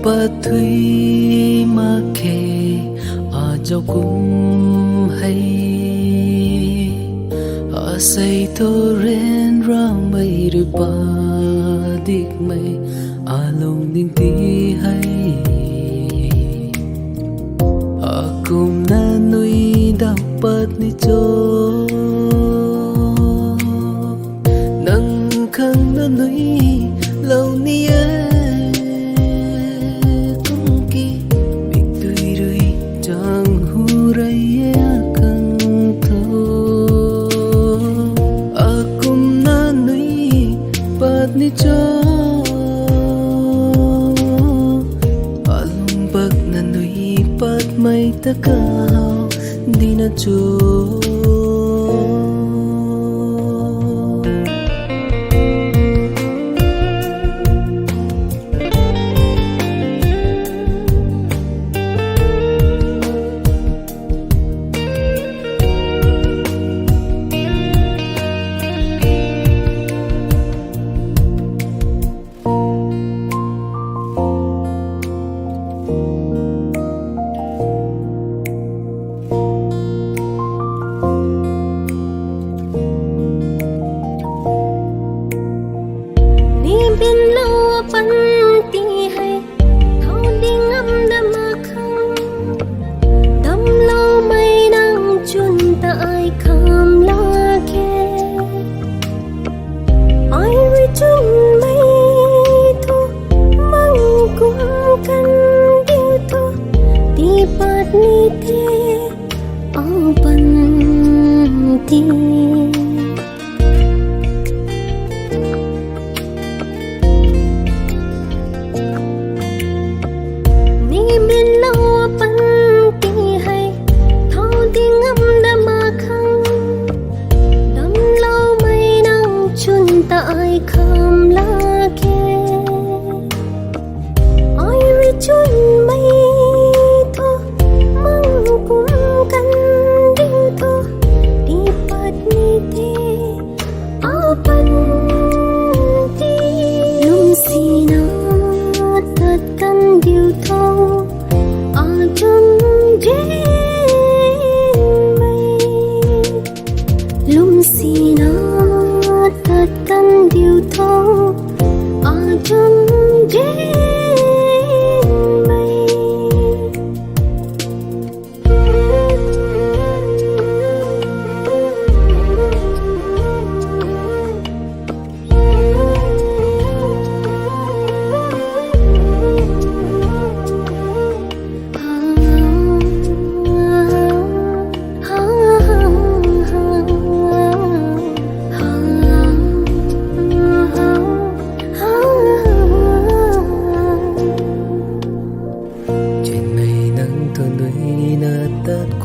Ba Thui Mak a dâu cũng hay a say to ren rongmei ri ba dik mei a long ding ti hay a kum na nui dau pat ni cho nang khang na nui lâu ni ni cho alung bak na nui pat mai ta kao di na cho bên lâu bắn tì hay thâu đi ngắm đâm mà không đâm lâu mây nắng chun tại kham la khe ai với chun mây thu mang cùng căn điều thu đi bát ni thế ở bắn tì tại kham la khe ai với chun mây thu mang cùng căn điều thu đi bát ni thế áo pan ti lung si na thật căn điều thu ở trong đêm mây lung si na thật căn điều thâu ở trong đêm mây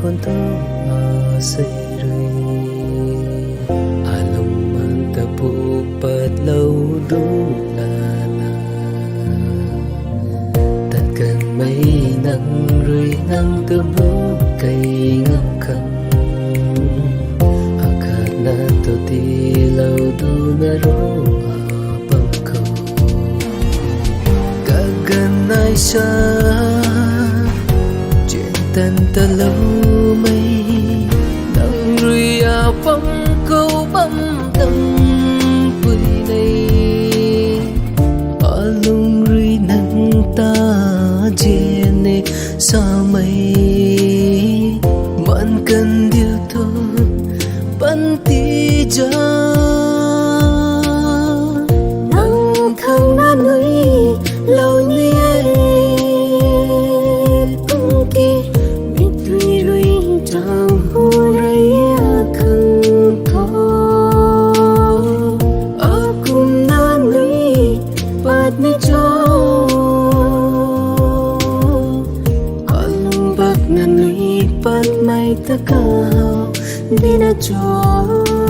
con thơ mà say rơi alung man ta pu pat lâu đủ là tất cần mấy nắng rơi nắng từ bố cây ngâm khăn akat na to ti lâu đủ na ro băng cầu cả gần ai xa tan ta lâu mây nắng rui à bóng câu bấm tâm vui này ở lung rui nắng ta trên này sao mây man cần điều thôi bắn tí cho nắng không na núi lâu như ni cho alung bak na nui pat mai ta kao di na cho